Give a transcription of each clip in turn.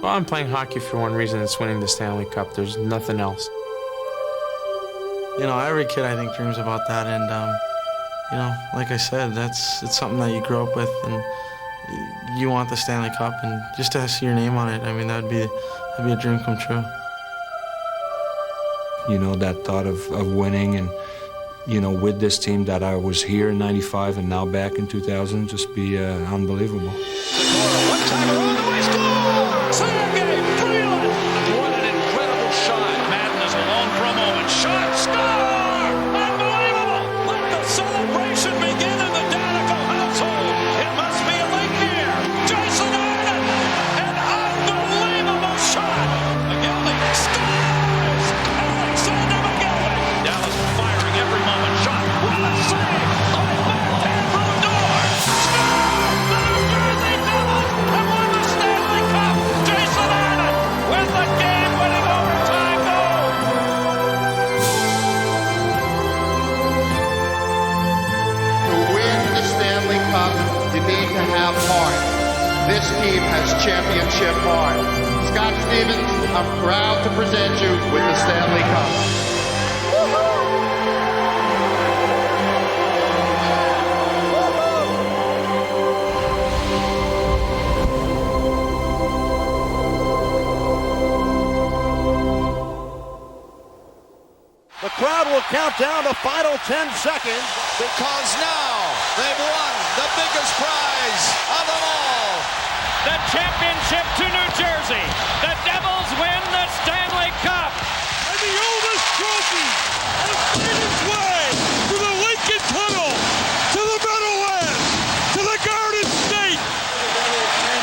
Well, I'm playing hockey for one reason, it's winning the Stanley Cup. There's nothing else. You know, every kid, I think, dreams about that, and, you know, like I said, it's something that you grow up with, and you want the Stanley Cup, and just to see your name on it, I mean, that'd be a dream come true. You know, that thought of winning, and, you know, with this team that I was here in '95 and now back in 2000, just be unbelievable. One-timer on the way, score! Sergei Brilliant! What an incredible shot. Madden is alone for a moment. Shot, score! Unbelievable! Let the celebration begin in the Danico household. It must be a late year. Jason Arnott, an unbelievable shot. McGillney scores! Alexander McGillney. Dallas firing every moment. Shot, what a save! On his backhand from the door. Score! The New Jersey Devils have won the Stanley Cup. Jason Arnott with the game-winning overtime goal. To win the Stanley Cup, you need to have heart. This team has championship heart. Scott Stevens, I'm proud to present you with the Stanley Cup. The crowd will count down the final 10 seconds. Because now they've won the biggest prize of them all. The championship to New Jersey. The Devils win the Stanley Cup. And the oldest trophy has made its way to the Lincoln Tunnel, to the Meadowlands, to the Garden State.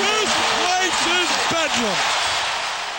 This place is Bedlam.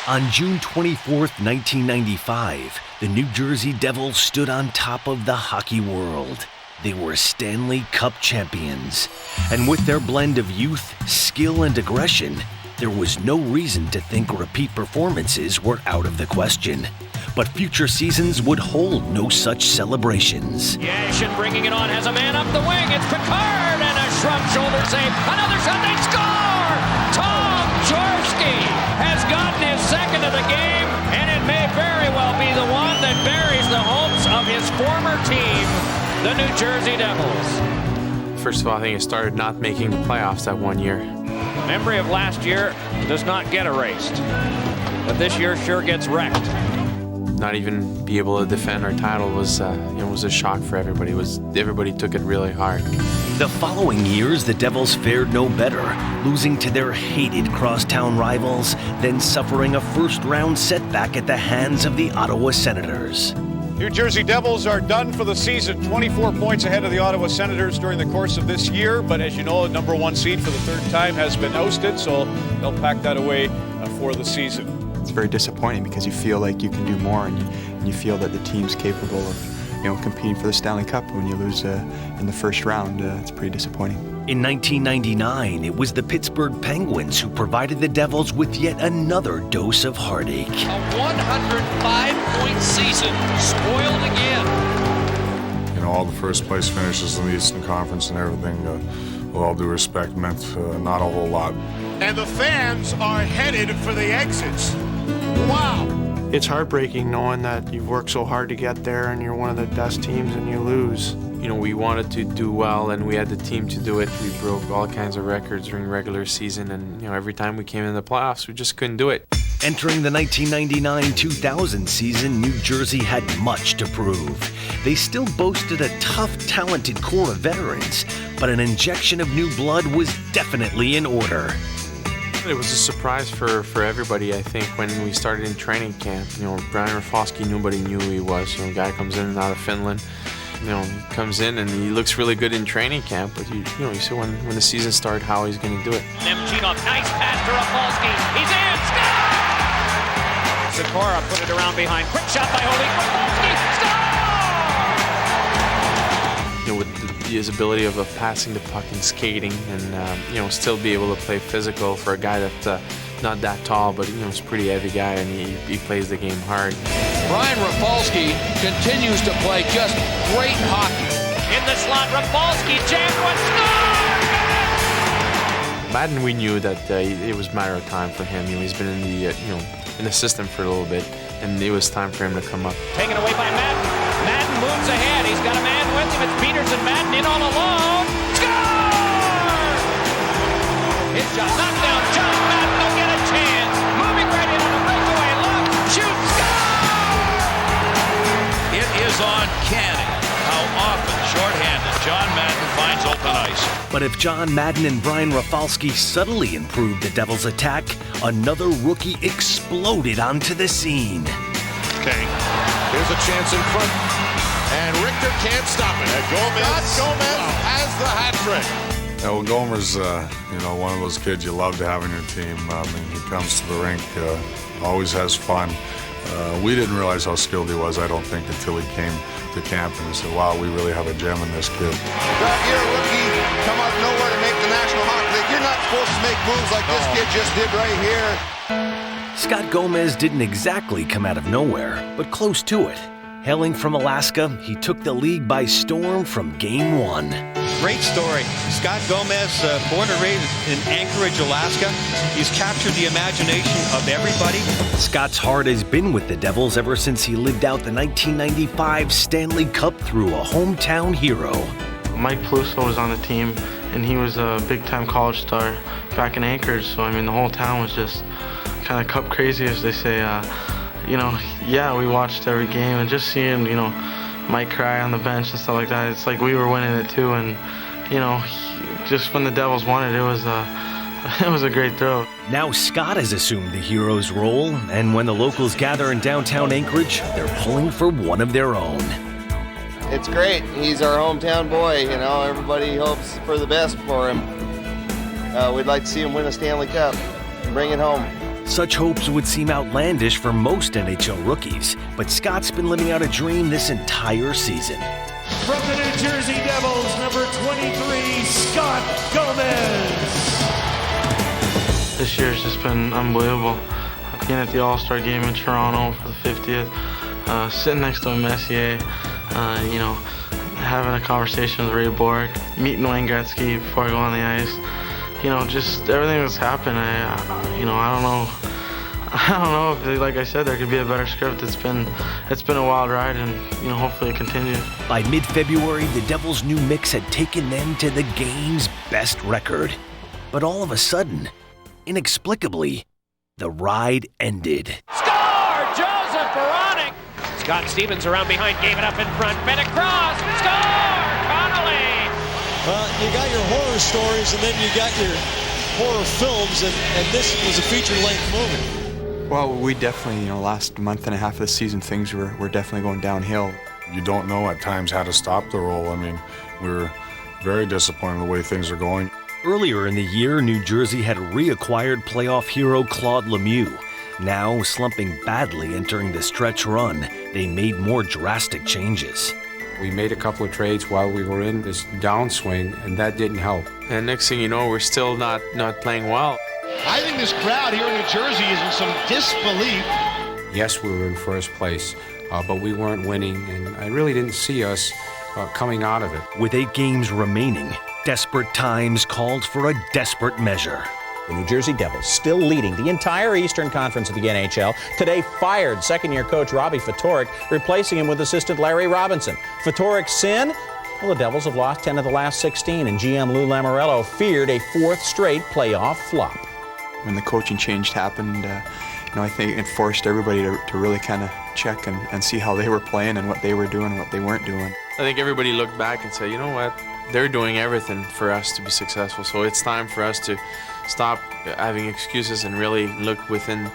On June 24th, 1995, the New Jersey Devils stood on top of the hockey world. They were Stanley Cup champions. And with their blend of youth, skill, and aggression, there was no reason to think repeat performances were out of the question. But future seasons would hold no such celebrations. Yashin bringing it on, has a man up the wing. It's Picard and a shrug shoulder save. Another shot, they score! Tom Jaworski has gotten his second of the game, and it may very well be the one that buries the hopes of his former team, the New Jersey Devils. First of all, I think it started not making the playoffs that one year. Memory of last year does not get erased, but this year sure gets wrecked. Not even be able to defend our title was a shock for everybody. Everybody took it really hard. The following years, the Devils fared no better, losing to their hated crosstown rivals, then suffering a first-round setback at the hands of the Ottawa Senators. New Jersey Devils are done for the season, 24 points ahead of the Ottawa Senators during the course of this year. But as you know, the number one seed for the third time has been ousted, so they'll pack that away for the season. It's very disappointing because you feel like you can do more, and you feel that the team's capable of competing for the Stanley Cup. When you lose in the first round, it's pretty disappointing. In 1999, it was the Pittsburgh Penguins who provided the Devils with yet another dose of heartache. A 105-point season spoiled again. You know, all the first place finishes in the Eastern Conference and everything, with all due respect, meant not a whole lot. And the fans are headed for the exits. Wow. It's heartbreaking knowing that you've worked so hard to get there and you're one of the best teams and you lose. We wanted to do well, and we had the team to do it. We broke all kinds of records during regular season, and every time we came in the playoffs, we just couldn't do it. Entering the 1999-2000 season, New Jersey had much to prove. They still boasted a tough, talented core of veterans, but an injection of new blood was definitely in order. It was a surprise for everybody, I think, when we started in training camp. Brian Rafalski, nobody knew who he was. A guy comes in out of Finland. He comes in and he looks really good in training camp, but you see when the season started how he's going to do it. Nemchinov, nice pass to Rafalski. He's in, score! Sikora put it around behind. Quick shot by Holy. You know, with his ability of passing the puck and skating, and you know, still be able to play physical for a guy that's not that tall, but you know, he's a pretty heavy guy, and he plays the game hard. Brian Rafalski continues to play just great hockey. In the slot, Rafalski jammed one, score! Madden, we knew that it was a matter of time for him. You know, he's been in the in the system for a little bit, and it was time for him to come up. Taken away by Madden. Madden moves ahead. He's got a man with him. It's Peters and Madden in all alone. Score! His shot knocked down. John Madden will get a chance. Moving right in on a breakaway. Look, shoot, score! It is uncanny how often shorthanded John Madden finds open ice. But if John Madden and Brian Rafalski subtly improved the Devils' attack, another rookie exploded onto the scene. Okay, here's a chance in front, and Richter can't stop it. Gomez has the hat trick. Yeah, well, Gomer's, you know, one of those kids you love to have on your team. I mean, he comes to the rink, always has fun. We didn't realize how skilled he was, I don't think, until he came to camp, and we said, wow, we really have a gem in this kid. You're a rookie, come out of nowhere to make the National Hockey League. You're not supposed to make moves like this kid just did right here. Scott Gomez didn't exactly come out of nowhere, but close to it. Hailing from Alaska, he took the league by storm from Game 1. Great story. Scott Gomez, born and raised in Anchorage, Alaska. He's captured the imagination of everybody. Scott's heart has been with the Devils ever since he lived out the 1995 Stanley Cup through a hometown hero. Mike Peluso was on the team, and he was a big-time college star back in Anchorage. So, I mean, the whole town was just kind of cup crazy, as they say. You know, yeah, we watched every game, and just seeing, you know, Mike cry on the bench and stuff like that, it's like we were winning it too. And, you know, just when the Devils won it, it was a great thrill. Now Scott has assumed the hero's role, and when the locals gather in downtown Anchorage, they're pulling for one of their own. It's great. He's our hometown boy, you know. Everybody hopes for the best for him. We'd like to see him win a Stanley Cup and bring it home. Such hopes would seem outlandish for most NHL rookies, but Scott's been living out a dream this entire season. From the New Jersey Devils, number 23, Scott Gomez. This year's just been unbelievable. Being at the All-Star game in Toronto for the 50th, sitting next to Messier, you know, having a conversation with Ray Bork, meeting Wayne Gretzky before I go on the ice. You know, just everything that's happened. I don't know if, like I said, there could be a better script. It's been a wild ride, and you know, hopefully it continues. By mid-February, the Devils' new mix had taken them to the game's best record. But all of a sudden, inexplicably, the ride ended. Score! Joseph Veronic! Scott Stevens around behind, gave it up in front, bent across, score! Connolly! Well, you got your horror stories, and then you got your horror films, and this was a feature-length movie. Well, we definitely, you know, last month and a half of the season, things were definitely going downhill. You don't know at times how to stop the roll. I mean, we were very disappointed in the way things are going. Earlier in the year, New Jersey had reacquired playoff hero Claude Lemieux. Now, slumping badly entering the stretch run, they made more drastic changes. We made a couple of trades while we were in this downswing, and that didn't help. And next thing you know, we're still not playing well. I think this crowd here in New Jersey is in some disbelief. Yes, we were in first place, but we weren't winning, and I really didn't see us coming out of it. With 8 games remaining, desperate times called for a desperate measure. The New Jersey Devils, still leading the entire Eastern Conference of the NHL, today fired second-year coach Robbie Ftorek, replacing him with assistant Larry Robinson. Ftorek's sin? Well, the Devils have lost 10 of the last 16, and GM Lou Lamoriello feared a 4th straight playoff flop. When the coaching change happened, you know, I think it forced everybody to really kind of check and see how they were playing and what they were doing and what they weren't doing. I think everybody looked back and said, you know what, they're doing everything for us to be successful, so it's time for us to stop having excuses and really look within,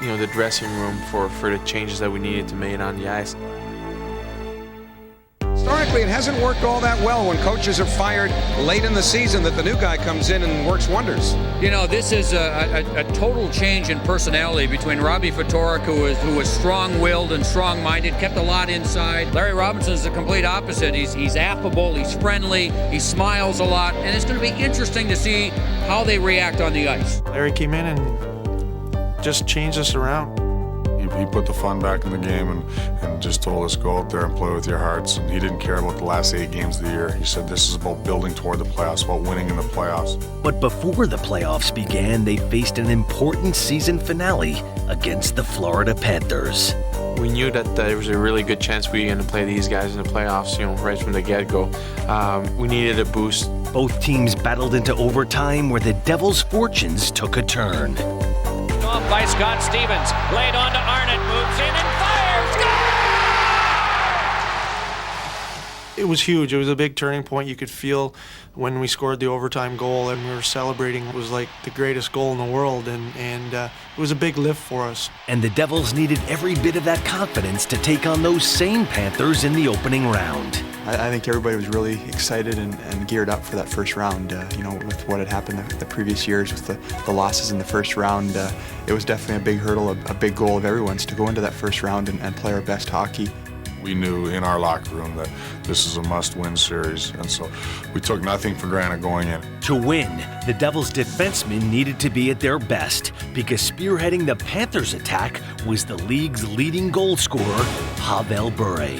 you know, the dressing room for the changes that we needed to make on the ice. Starting frankly, it hasn't worked all that well when coaches are fired late in the season that the new guy comes in and works wonders. You know, this is a total change in personality between Robbie Ftorek, who was strong-willed and strong-minded, kept a lot inside. Larry Robinson is the complete opposite. He's affable, he's friendly, he smiles a lot, and it's going to be interesting to see how they react on the ice. Larry came in and just changed us around. He put the fun back in the game and just told us, go out there and play with your hearts. And he didn't care about the last 8 games of the year. He said this is about building toward the playoffs, about winning in the playoffs. But before the playoffs began, they faced an important season finale against the Florida Panthers. We knew that there was a really good chance we were going to play these guys in the playoffs, right from the get-go. We needed a boost. Both teams battled into overtime where the Devils' fortunes took a turn. Off by Scott Stevens, laid on to Arnott, moves in and fires, goal! It was huge. It was a big turning point. You could feel when we scored the overtime goal and we were celebrating. It was like the greatest goal in the world, and it was a big lift for us. And the Devils needed every bit of that confidence to take on those same Panthers in the opening round. I think everybody was really excited and geared up for that first round. With what had happened the previous years with the losses in the first round, it was definitely a big hurdle, a big goal of everyone's to go into that first round and play our best hockey. We knew in our locker room that this is a must-win series, and so we took nothing for granted going in. To win, the Devils' defensemen needed to be at their best because spearheading the Panthers' attack was the league's leading goal scorer, Pavel Bure.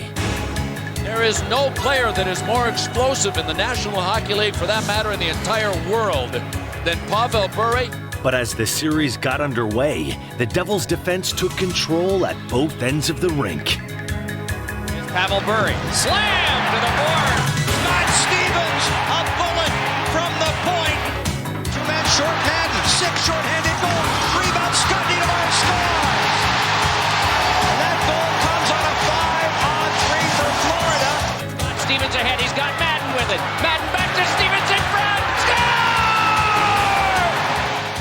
There is no player that is more explosive in the National Hockey League, for that matter in the entire world, than Pavel Bure. But as the series got underway, the Devils' defense took control at both ends of the rink. Here's Pavel Bure, slam to the board. Scott Stevens, a bullet from the point. 2 men shorthanded, 6 shorthanded goals. Rebound, Scott Niedermayer scores. And that goal comes on a 5-on-3 for Florida. Scott Stevens ahead, he's got Madden with it. Madden back to Stevens in front. Score!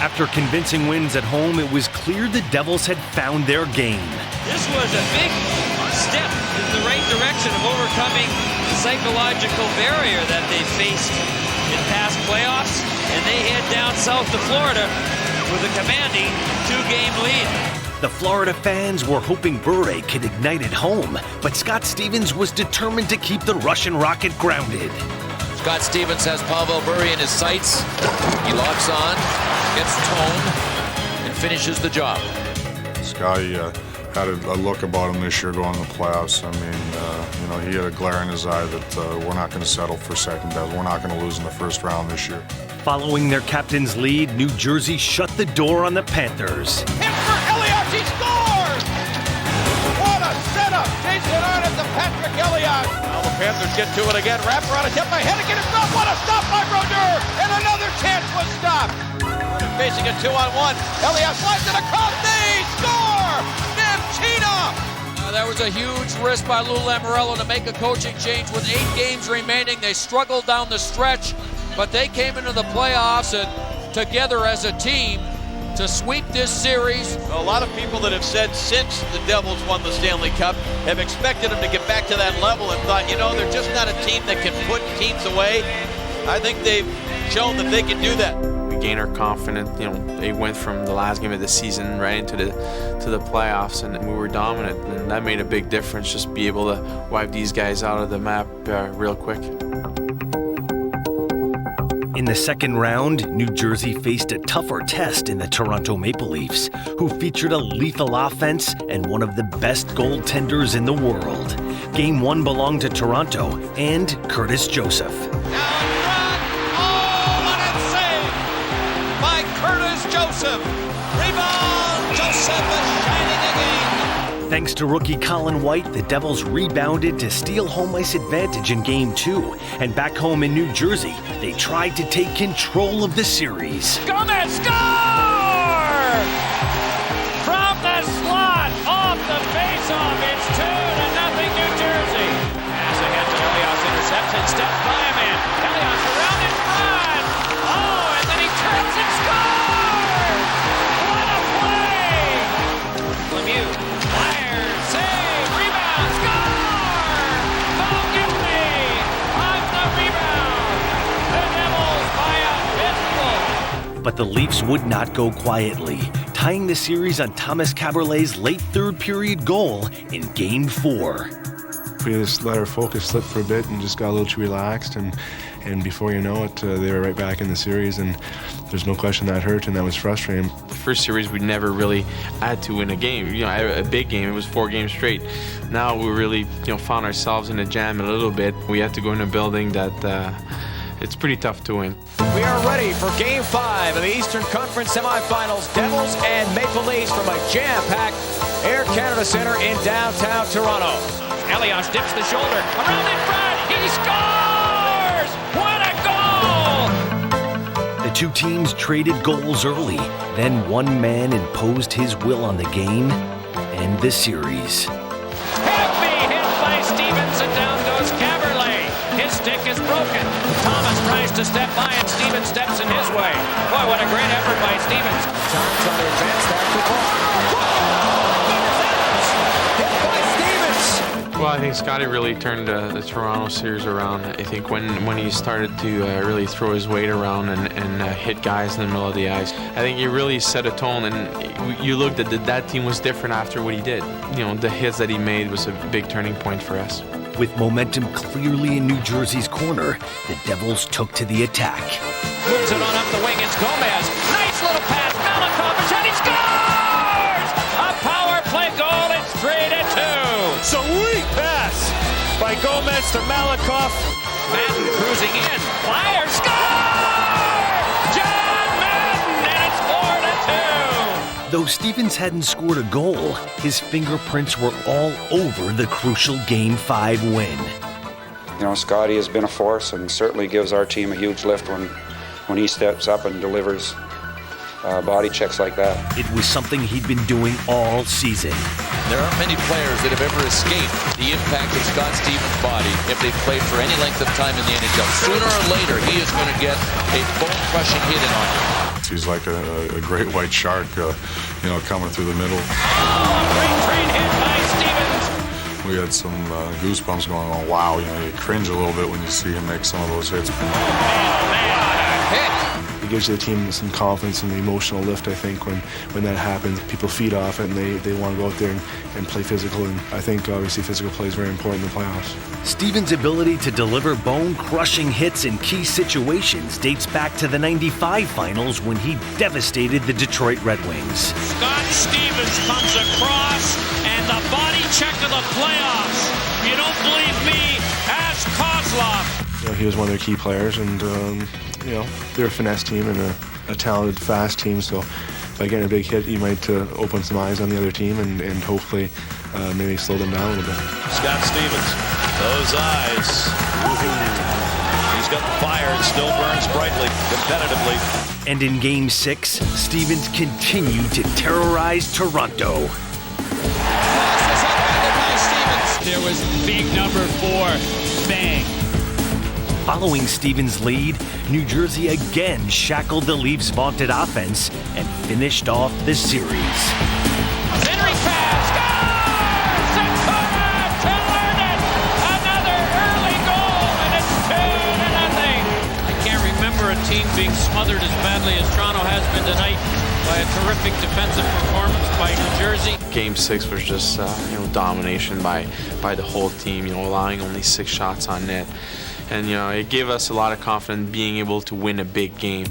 After convincing wins at home, it was clear the Devils had found their game. This was a big step in the right direction of overcoming the psychological barrier that they faced in past playoffs, and they head down south to Florida with a commanding 2-game lead. The Florida fans were hoping Bure could ignite at home, but Scott Stevens was determined to keep the Russian rocket grounded. Scott Stevens has Pavel Bure in his sights. He locks on, gets tone, and finishes the job. Scotty had a look about him this year going to the playoffs. I mean, he had a glare in his eye that we're not going to settle for second best. We're not going to lose in the first round this year. Following their captain's lead, New Jersey shut the door on the Panthers. Hit for Elias, he scores! What a setup! Jason Arnott to Patrick Elias. Now the Panthers get to it again. Wrapper on a tip by Hennigan. It's not. What a stop by Brodeur! And another chance was stopped. Facing a 2-on-1. Elias slides it across. They score! Nemchina! That was a huge risk by Lou Lamoriello to make a coaching change with 8 games remaining. They struggled down the stretch, but they came into the playoffs and together as a team to sweep this series. A lot of people that have said since the Devils won the Stanley Cup have expected them to get back to that level and thought, they're just not a team that can put teams away. I think they've shown that they can do that. We gained our confidence. They went from the last game of the season right into the playoffs, and we were dominant, and that made a big difference. Just be able to wipe these guys out of the map real quick. In the second round, New Jersey faced a tougher test in the Toronto Maple Leafs, who featured a lethal offense and one of the best goaltenders in the world. Game 1 belonged to Toronto and Curtis Joseph. By Curtis Joseph. Rebound, Joseph is shining again. Thanks to rookie Colin White, the Devils rebounded to steal home ice advantage in Game 2. And back home in New Jersey, they tried to take control of the series. Gomez score! From the slot, off the faceoff, it's 2-0 New Jersey. Pass ahead to Elias, interception, steps by a man. Elias around in front. Oh, and then he turns and scores! What a play! Lemieux, fires, save, rebound, score! Paul Gibney! But the Leafs would not go quietly, tying the series on Thomas Kaberle's late third period goal in Game 4. We just let our focus slip for a bit and just got a little too relaxed, and before you know it, they were right back in the series, and there's no question that hurt and that was frustrating. The first series we never really had to win a game, a big game. It was 4 games straight. Now we really, found ourselves in a jam a little bit. We had to go in a building that it's pretty tough to win. We are ready for Game 5 of the Eastern Conference semifinals. Devils and Maple Leafs from a jam-packed Air Canada Centre in downtown Toronto. Elias dips the shoulder, around in front, he scores! What a goal! The two teams traded goals early, then one man imposed his will on the game and the series. Heavy hit by Stevens, and down goes Kaberle. His stick is broken. Thomas tries to step by, and Stevens steps in his way. Boy, what a great effort by Stevens. Time trying to advance that to hit by Stevens. Well, I think Scotty really turned the Toronto series around. I think when he started to really throw his weight around and hit guys in the middle of the ice, I think he really set a tone, and you looked at that team was different after what he did. The hits that he made was a big turning point for us. With momentum clearly in New Jersey's corner, the Devils took to the attack. Moves it on up the wing, it's Gomez. Nice little pass, Malakovic, and he scores! A power play goal, it's 3-2. Sweet pass by Gomez to Malakoff. Madden cruising in, Flyers score! John Madden, and it's 4-2. Though Stevens hadn't scored a goal, his fingerprints were all over the crucial Game 5 win. Scotty has been a force and certainly gives our team a huge lift when he steps up and delivers body checks like that. It was something he'd been doing all season. There aren't many players that have ever escaped the impact of Scott Stevens' body if they've played for any length of time in the NHL. Sooner or later, he is going to get a bone-crushing hit in on him. He's like a great white shark, coming through the middle. Great train hit by Stevens. We had some goosebumps going on. Wow, you cringe a little bit when you see him make some of those hits. It gives the team some confidence and the emotional lift, I think, when that happens. People feed off it, and they want to go out there and play physical, and I think, obviously, physical play is very important in the playoffs. Stevens' ability to deliver bone-crushing hits in key situations dates back to the '95 finals when he devastated the Detroit Red Wings. Scott Stevens comes across, and the body check of the playoffs. If you don't believe me, ask Kozlov. He was one of their key players, and they're a finesse team and a talented, fast team, so by getting a big hit, you might open some eyes on the other team and hopefully maybe slow them down a little bit. Scott Stevens, those eyes. He's got the fire and still burns brightly, competitively. And in Game 6, Stevens continued to terrorize Toronto. There was big number 4, bang. Following Stevens' lead, New Jersey again shackled the Leafs' vaunted offense and finished off the series. Henry pass, scores! Sakura to Lernet! Another early goal, and it's 2-0. I can't remember a team being smothered as badly as Toronto has been tonight by a terrific defensive performance by New Jersey. Game 6 was just domination by the whole team, allowing only 6 shots on net. And, it gave us a lot of confidence being able to win a big game.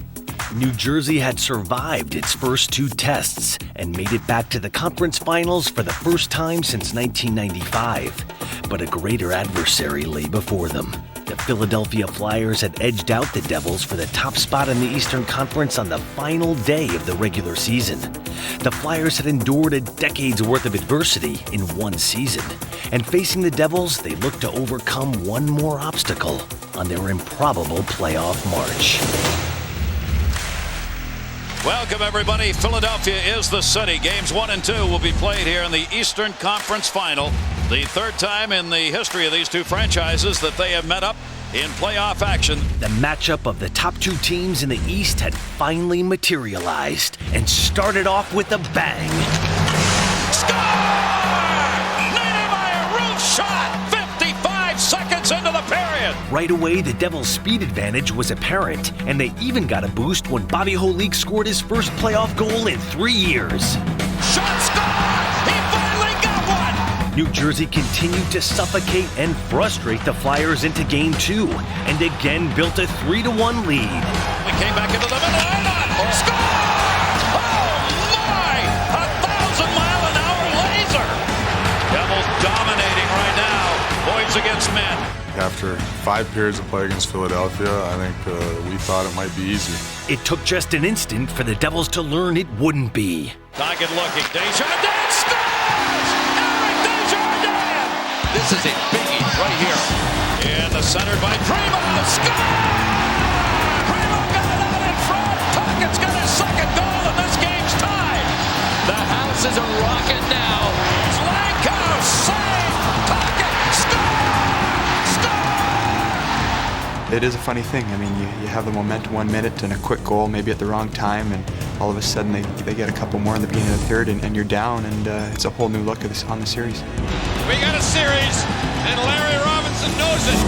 New Jersey had survived its first 2 tests and made it back to the conference finals for the first time since 1995. But a greater adversary lay before them. The Philadelphia Flyers had edged out the Devils for the top spot in the Eastern Conference on the final day of the regular season. The Flyers had endured a decade's worth of adversity in one season, and facing the Devils, they looked to overcome one more obstacle on their improbable playoff march. Welcome, everybody. Philadelphia is the city. Games 1 and 2 will be played here in the Eastern Conference Final. The third time in the history of these two franchises that they have met up in playoff action. The matchup of the top 2 teams in the East had finally materialized and started off with a bang. Score! Niedermeyer, roof shot! 55 seconds into the period. win. Right away, the Devils' speed advantage was apparent, and they even got a boost when Bobby Holik scored his first playoff goal in 3 years. Shot scored! He finally got one! New Jersey continued to suffocate and frustrate the Flyers into Game 2, and again built a 3-1 lead. We came back into the middle. Score! Oh my! 1,000-mile-an-hour laser! Devils dominating right now. Boys against men. After 5 periods of play against Philadelphia, I think we thought it might be easy. It took just an instant for the Devils to learn it wouldn't be. Target looking. Desjardins scores! Eric Desjardins! This is a biggie right here. In the center by Primo. Score! Primo got it out in front. Tuckett's got his second goal, and this game's tied. The house is a rocket now. Slanko save. Tuckett score! It is a funny thing. I mean, you have the momentum 1 minute and a quick goal, maybe at the wrong time, and all of a sudden they get a couple more in the beginning of the third, and you're down, and it's a whole new look on the series. We got a series, and Larry Robinson knows it.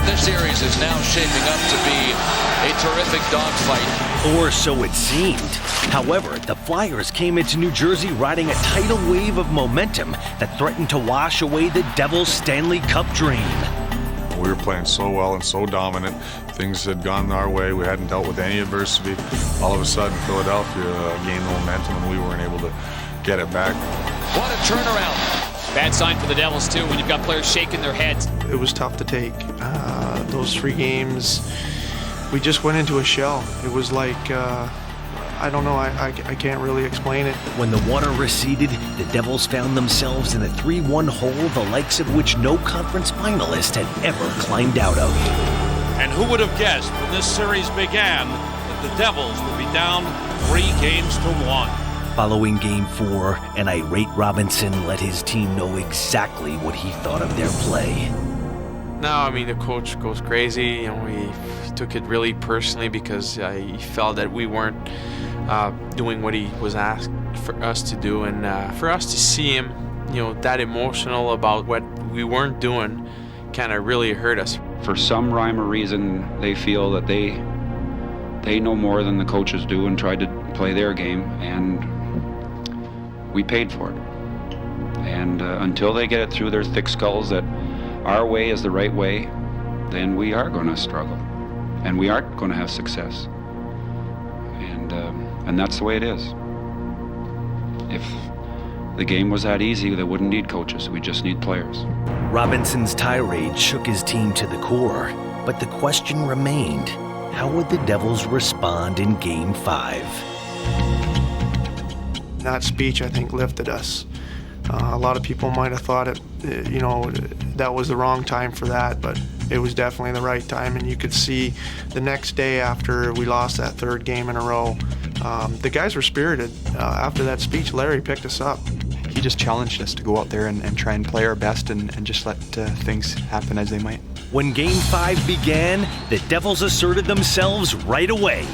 This series is now shaping up to be a terrific dogfight. Or so it seemed. However, the Flyers came into New Jersey riding a tidal wave of momentum that threatened to wash away the Devils' Stanley Cup dream. We were playing so well and so dominant. Things had gone our way. We hadn't dealt with any adversity. All of a sudden, Philadelphia gained the momentum, and we weren't able to get it back. What a turnaround. Bad sign for the Devils, too, when you've got players shaking their heads. It was tough to take. Those 3 games, we just went into a shell. It was like, I don't know, I can't really explain it. When the water receded, the Devils found themselves in a 3-1 hole, the likes of which no conference finalist had ever climbed out of. And who would have guessed when this series began that the Devils would be down 3-1? Following Game 4, an irate Robinson let his team know exactly what he thought of their play. No, I mean, the coach goes crazy. He took it really personally because he felt that we weren't doing what he was asked for us to do, and for us to see him, that emotional about what we weren't doing, kind of really hurt us. For some rhyme or reason, they feel that they know more than the coaches do and tried to play their game, and we paid for it. And until they get it through their thick skulls that our way is the right way, then we are going to struggle, and we aren't going to have success. And that's the way it is. If the game was that easy, they wouldn't need coaches. We just need players. Robinson's tirade shook his team to the core, but the question remained, how would the Devils respond in Game 5? That speech, I think, lifted us. A lot of people might have thought that was the wrong time for that, but it was definitely the right time. And you could see the next day after we lost that 3rd game in a row, the guys were spirited. After that speech, Larry picked us up. He just challenged us to go out there and try and play our best and just let things happen as they might. When Game 5 began, the Devils asserted themselves right away.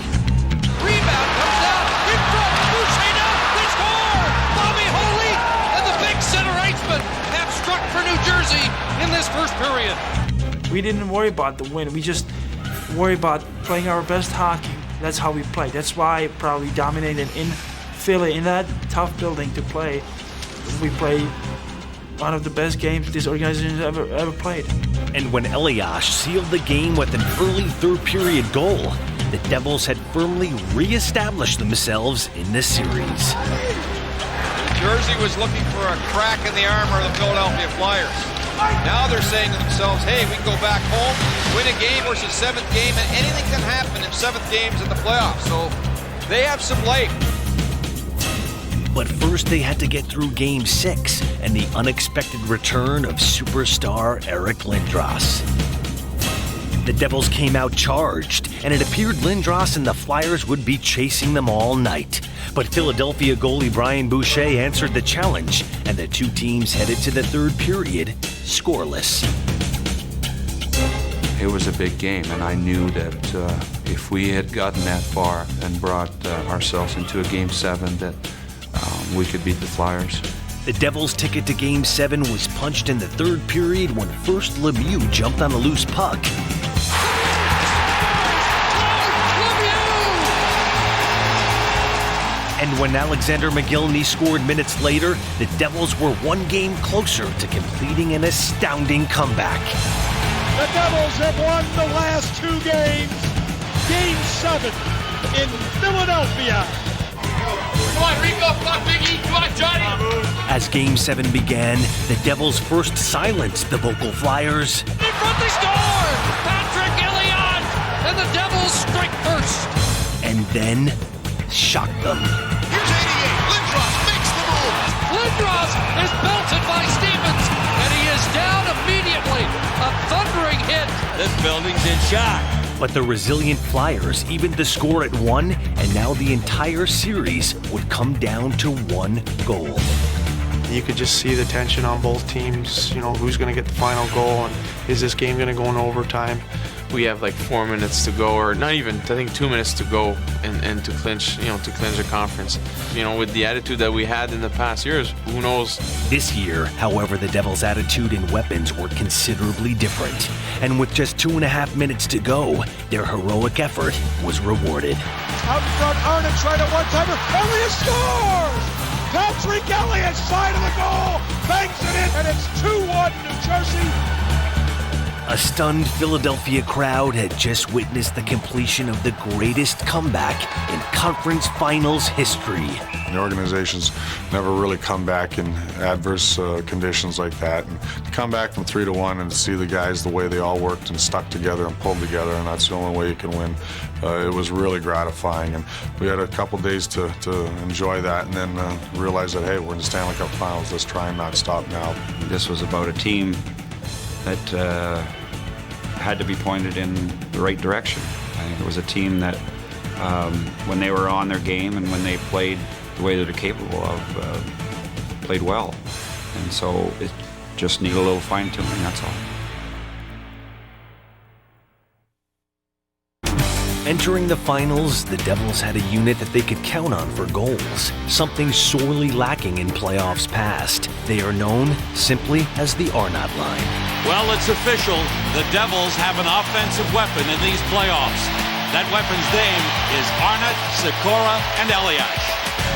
Rebound comes out. In front. Boucher now. They score. Bobby Holik and the big center iceman have struck for New Jersey in this first period. We didn't worry about the win. We just worry about playing our best hockey. That's how we play. That's why probably dominated in Philly, in that tough building to play. We play one of the best games this organization has ever played. And when Elias sealed the game with an early 3rd period goal, the Devils had firmly re-established themselves in this series. New Jersey was looking for a crack in the armor of the Philadelphia Flyers. Now they're saying to themselves, hey, we can go back home, win a game versus 7th game, and anything can happen in 7th games in the playoffs. So they have some life. But first they had to get through Game 6 and the unexpected return of superstar Eric Lindros. The Devils came out charged, and it appeared Lindros and the Flyers would be chasing them all night. But Philadelphia goalie Brian Boucher answered the challenge, and the 2 teams headed to the 3rd period scoreless. It was a big game, and I knew that if we had gotten that far and brought ourselves into a Game 7, that we could beat the Flyers. The Devils' ticket to Game 7 was punched in the third period when first Lemieux jumped on a loose puck. And when Alexander McGillney scored minutes later, the Devils were one game closer to completing an astounding comeback. The Devils have won the last 2 games. Game 7 in Philadelphia. Come on, Rico. Come on, Biggie. Come on, Johnny. As Game 7 began, the Devils first silenced the vocal Flyers. In front, they score! Patrick Elliott! And the Devils strike first. And then shocked them. Here's 88. Lindros makes the move. Lindros is belted by Stevens, and he is down immediately. A thundering hit. This building's in shock. But the resilient Flyers evened the score at 1, and now the entire series would come down to 1 goal. You could just see the tension on both teams. You know, who's going to get the final goal, and is this game going to go in overtime? We have like 4 minutes to go, or not even, I think 2 minutes to go, and to clinch, the conference. With the attitude that we had in the past years, who knows? This year, however, the Devils' attitude and weapons were considerably different. And with just 2.5 minutes to go, their heroic effort was rewarded. Out in front, Arnott tried a one-timer. Elliott scores! Patrick Elliott, side of the goal, banks it in, and it's 2-1 New Jersey. A stunned Philadelphia crowd had just witnessed the completion of the greatest comeback in conference finals history. The organization's never really come back in adverse conditions like that. And to come back from 3-1 and to see the guys the way they all worked and stuck together and pulled together, and that's the only way you can win. It was really gratifying, and we had a couple days to enjoy that, and then realize that, hey, we're in the Stanley Cup Finals. Let's try and not stop now. This was about a team that had to be pointed in the right direction. I think it was a team that, when they were on their game and when they played the way that they're capable of, played well. And so it just needed a little fine-tuning, that's all. Entering the finals, the Devils had a unit that they could count on for goals, something sorely lacking in playoffs past. They are known simply as the Arnott line. Well, it's official. The Devils have an offensive weapon in these playoffs. That weapon's name is Arnott, Sikora, and Elias.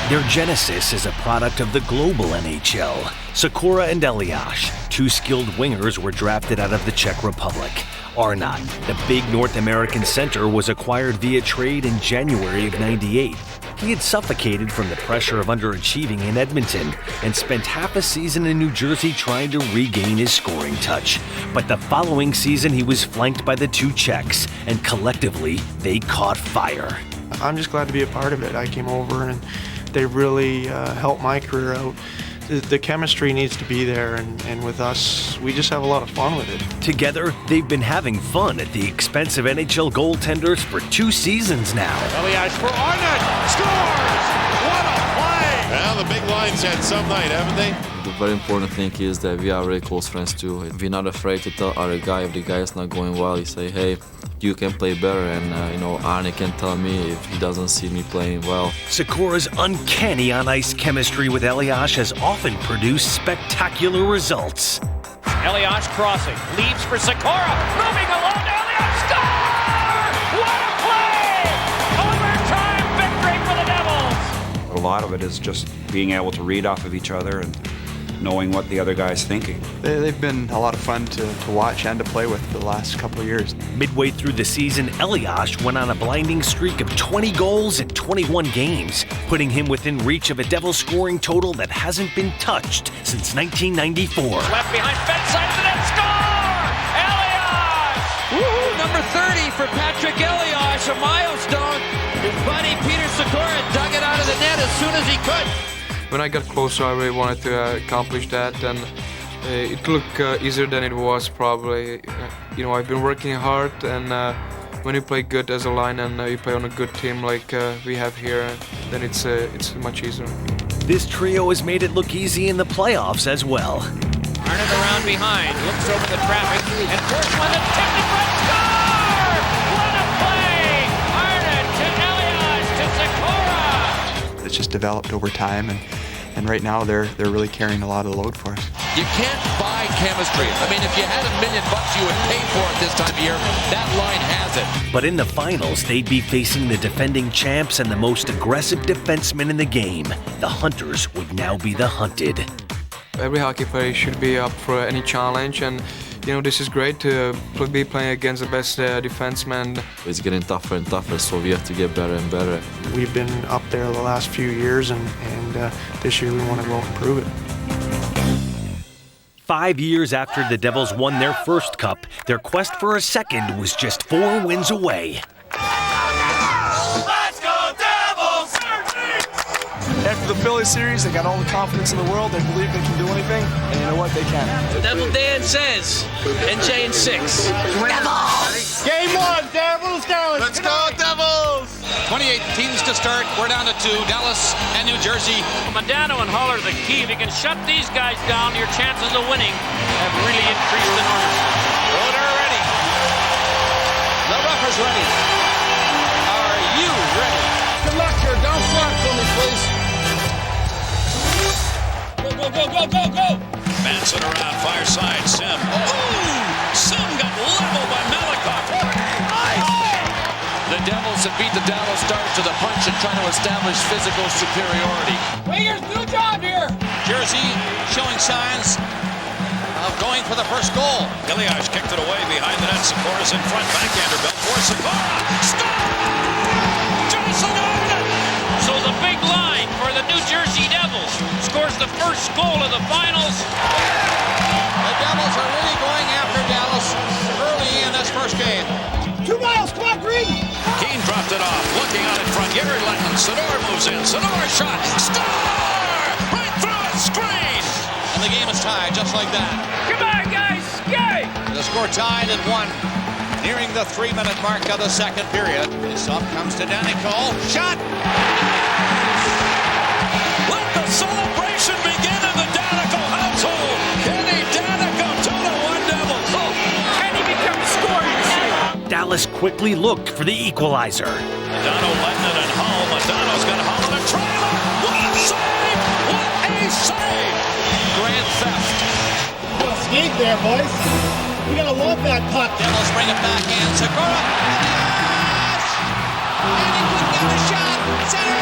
Their genesis is a product of the global NHL. Sikora and Elias, 2 skilled wingers, were drafted out of the Czech Republic. Arnott, the big North American center, was acquired via trade in January of '98. He had suffocated from the pressure of underachieving in Edmonton and spent half a season in New Jersey trying to regain his scoring touch. But the following season, he was flanked by the 2 Czechs, and collectively, they caught fire. I'm just glad to be a part of it. I came over, and they really helped my career out. The chemistry needs to be there, and with us, we just have a lot of fun with it. Together, they've been having fun at the expense of NHL goaltenders for 2 seasons now. Elias for Arnott, scores! What a play! Well, the big lines had some night, haven't they? The very important thing is that we are very close friends too. We're not afraid to tell other guy if the guy is not going well. You say, hey, you can play better, and Arne can tell me if he doesn't see me playing well. Sikora's uncanny on-ice chemistry with Elias has often produced spectacular results. Elias crossing, leaves for Sikora, moving along to Elias, score! What a play! Overtime victory for the Devils! A lot of it is just being able to read off of each other and knowing what the other guy's thinking. They've been a lot of fun to watch and to play with the last couple of years. Midway through the season, Elias went on a blinding streak of 20 goals in 21 games, putting him within reach of a Devils scoring total that hasn't been touched since 1994. Left behind bedside of the net, score! Elias! Woohoo! Number 30 for Patrick Elias, a milestone. His buddy Peter Sikora dug it out of the net as soon as he could. When I got closer, I really wanted to accomplish that, and it looked easier than it was probably. I've been working hard, and when you play good as a line and you play on a good team like we have here, then it's much easier. This trio has made it look easy in the playoffs as well. Arnott around behind, looks over the traffic, and first one that's tipped in front, score! What a play! Arnott to Elias to Sikora! It's just developed over time, and right now they're really carrying a lot of the load for us. You can't buy chemistry. I mean, if you had $1 million you would pay for it this time of year. That line has it. But in the finals, they'd be facing the defending champs and the most aggressive defensemen in the game. The hunters would now be the hunted. Every hockey player should be up for any challenge, and this is great to be playing against the best defensemen. It's getting tougher and tougher, so we have to get better and better. We've been up there the last few years, and this year we want to go and prove it. 5 years after the Devils won their first cup, their quest for a second was just 4 wins away. Let's go Devils! After the Philly series, they got all the confidence in the world. They believe they can do anything, and you know what? They can. Devil Dan says, NJ in 6. Devils! Game 1, Devils going! Let's go Devils! 28 teams to start. We're down to 2, Dallas and New Jersey. Modano and Hull are the key. If you can shut these guys down, your chances of winning have really increased enormously. Roder ready. The Ruffers ready. Are you ready? Good luck here. Don't front for me, please. Go! Manson around, far side, Sim. Oh! Sim got leveled by Malakoff. The Devils have beat the Dallas Stars to the punch and trying to establish physical superiority. Wingers, do a job here. Jersey showing signs of going for the first goal. Giliage kicked it away behind the net. Sikora's in front. Backhander belt for Sikora. Score! Jason Arnott! So the big line for the New Jersey Devils scores the first goal of the finals. The Devils are really going after Dallas early in this first game. 2 miles, come on, Green! Keane dropped it off. Looking out in front. Gary Letton. Sador moves in. Sador shot. Score! Right through a screen! And the game is tied just like that. Come on, guys! Yay! The score tied at 1. Nearing the 3-minute mark of the second period. This up comes to Danico. Shot! Let the celebration begin in the Danico household. Kenny Danico, 2-1 Devils. Oh, can he become a scorer? Dallas quickly looked for the equalizer. Modano letting it in Hull. Modano's got Hull in a trailer. What a save! What a save! Grand theft. Good skate there, boys. We gotta love that puck. Devils bring it back in. Sikora. Yes! And he couldn't get the shot. Center.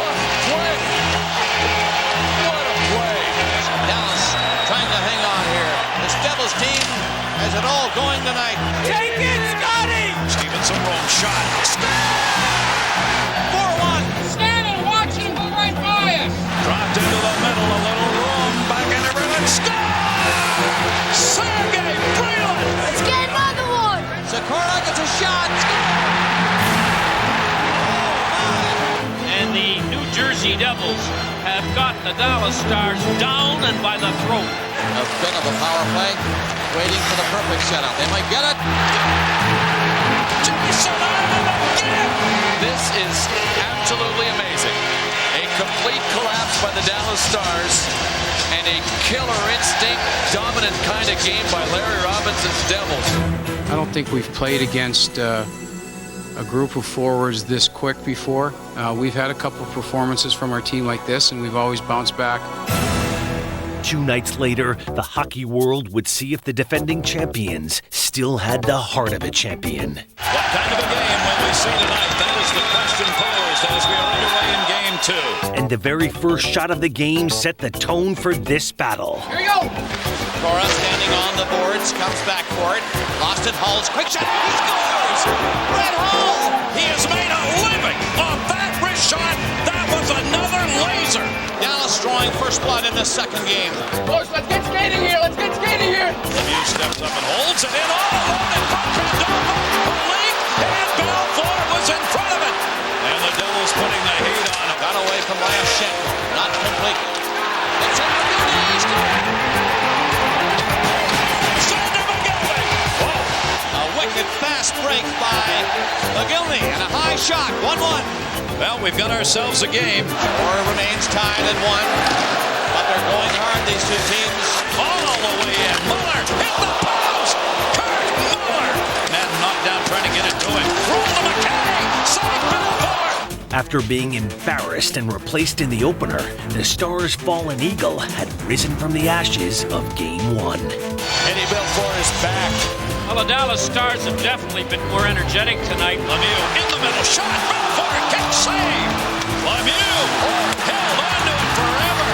What a play! What a play! Dallas trying to hang on here. This Devils team has it all going tonight. Take it, Scotty! Stevenson wrong shot. Score! 4-1. Stanley, watch him go right by us. Dropped into the middle, a little room, back in the rim, and score! Sergei Brylin! Let's get another one! Sikora gets a shot. And the New Jersey Devils have got the Dallas Stars down and by the throat. A bit of a power play, waiting for the perfect setup. They might get it. Jason Arnott again! This is absolutely amazing. A complete collapse by the Dallas Stars and a killer instinct, dominant kind of game by Larry Robinson's Devils. I don't think we've played against a group of forwards this quick before. We've had a couple of performances from our team like this, and we've always bounced back. 2 nights later, the hockey world would see if the defending champions still had the heart of a champion. What kind of a game will we see tonight? That is the question posed as we are underway in Game 2. And the very first shot of the game set the tone for this battle. Here we go! Cora standing on the boards, comes back for it. Lost it, Hull's quick shot. He scores! Red Hull! He has made a living off that wrist shot. That was another laser. Dallas drawing first blood in the second game. Boys, let's get skating here! Let's get skating here! Lemieux steps up and holds it in all alone in front of Condoma. A leak, and Belfort was in front of it. And the Devils putting the heat on it. Got away from Lyashenko. Not completely. It's in the knees. Sander McGillney. A wicked fast break by McGillney and a high shot. 1-1. Well, we've got ourselves a game. Score remains tied at 1. But they're going hard, these two teams. All the way in. Muller hit the post. Kurt Muller. Madden knocked down trying to get it to him. Through the McKay. Side Belfort. After being embarrassed and replaced in the opener, the Stars' fallen eagle had risen from the ashes of Game 1. Eddie Belfour is back. Well, the Dallas Stars have definitely been more energetic tonight. Lemieux in the middle, shot, Belfour, catch, save! Lemieux held on to it forever.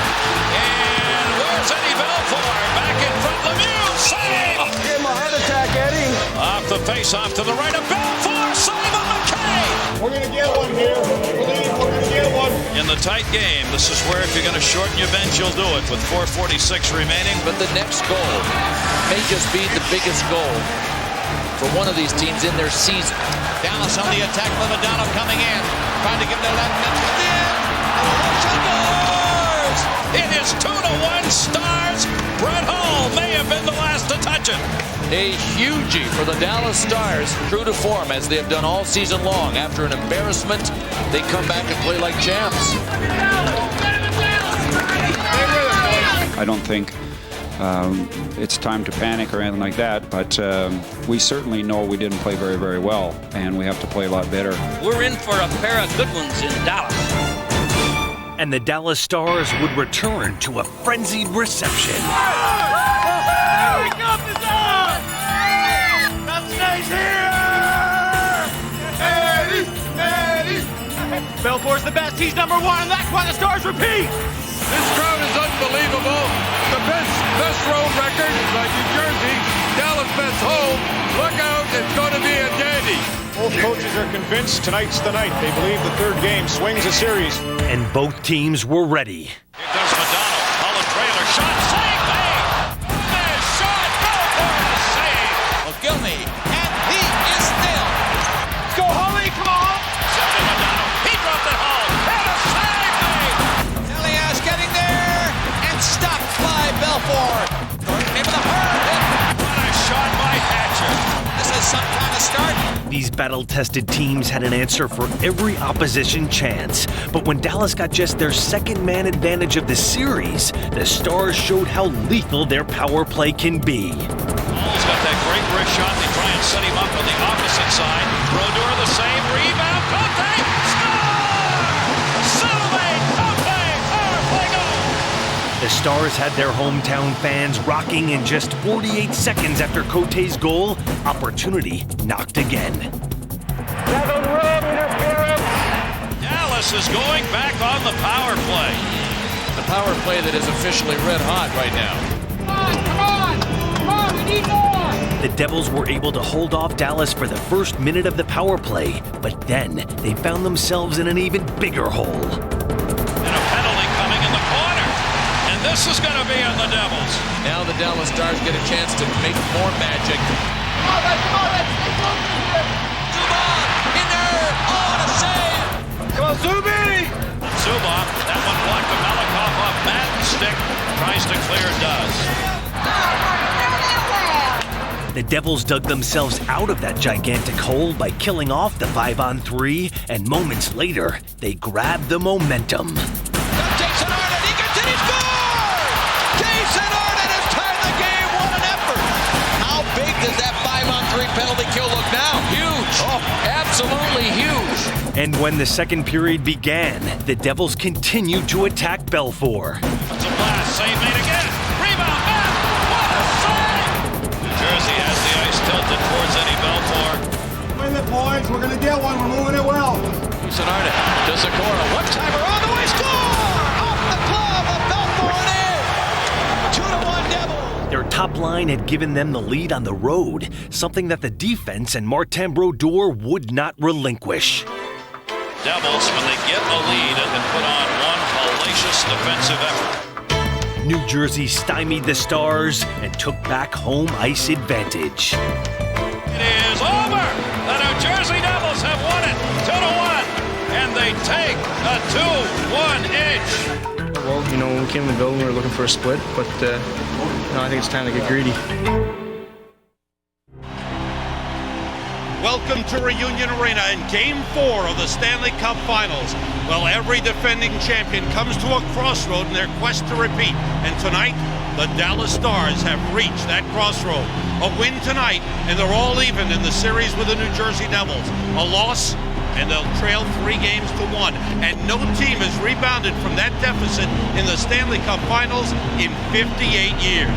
And where's Eddie Belfour? Back in front, Lemieux, save! Give him a heart attack, Eddie. Off the face-off to the right of Belfour, save on McKay! We're going to get one here. We're going to get one. In the tight game, this is where if you're going to shorten your bench, you'll do it with 4:46 remaining. But the next goal may just be the biggest goal for one of these teams in their season. Dallas on the attack, Levedano coming in, trying to give the left in. Scores! It is 2-1 Stars. Brett Hull may have been the last to touch it. A hugie for the Dallas Stars, true to form as they have done all season long. After an embarrassment, they come back and play like champs. I don't think it's time to panic or anything like that, but we certainly know we didn't play very, very well, and we have to play a lot better. We're in for a pair of good ones in Dallas. And the Dallas Stars would return to a frenzied reception. Belfour's the best. He's number one, and that's why the Stars repeat. This crowd is unbelievable. The best road record by New Jersey. Dallas best home. Look out, it's going to be a dandy. Both coaches are convinced tonight's the night. They believe the third game swings a series. And both teams were ready. Here comes Madonna, Holland trailer, shot, save, made! Gomez, shot, Belfour, the save! Gilney, and he is still. Go, Holly, come on. Something Madonna, he dropped it home, and a save made! Elias getting there, and stopped by Belfour. Came with a hard hit. What a shot by Hatcher! This is some kind of start. These battle-tested teams had an answer for every opposition chance. But when Dallas got just their second-man advantage of the series, the Stars showed how lethal their power play can be. He's got that great wrist shot. They try and set him up on the opposite side. Brodeur the save, rebound, Cote, score! Celebrate, Cote, power play goal! The Stars had their hometown fans rocking in just 48 seconds after Cote's goal. Opportunity knocked again. Dallas is going back on the power play. The power play that is officially red hot right now. Come on, we need more. The Devils were able to hold off Dallas for the first minute of the power play, but then they found themselves in an even bigger hole. And a penalty coming in the corner. And this is going to be on the Devils. Now the Dallas Stars get a chance to make more magic. Zubov in there. Oh, and a save. Come on, Zuby. Zubov, that one blocked to Malakoff off Madden's stick. Tries to clear, does. The Devils dug themselves out of that gigantic hole by killing off the 5-on-3, and moments later, they grabbed the momentum. Jason Arnott, he gets it, he scores! Jason Arnott has tied the game, what an effort! How big does that 5-on-3 penalty kill look now? Huge! Oh, absolutely huge! And when the second period began, the Devils continued to attack Belfour. It's a blast, save made again! Rebound, back! What a save! New Jersey has the ice tilted towards Eddie Belfour. Win it, boys. We're going to get one. We're moving it well. Jason Arnott to Segura. One-timer on the way. Score! Off the glove of Belfour and in. 2-1 Devils. Their top line had given them the lead on the road, something that the defense and Martin Brodeur would not relinquish. Devils, when they get a lead, can put on one hellacious defensive effort. New Jersey stymied the Stars and took back home ice advantage. It is over! The New Jersey Devils have won it 2-1, and they take a 2-1 edge. Well, when we came in the building, we were looking for a split, but I think it's time to get greedy. Welcome to Reunion Arena in Game 4 of the Stanley Cup Finals. Well, every defending champion comes to a crossroad in their quest to repeat. And tonight, the Dallas Stars have reached that crossroad. A win tonight, and they're all even in the series with the New Jersey Devils. A loss, and they'll trail 3-1. And no team has rebounded from that deficit in the Stanley Cup Finals in 58 years.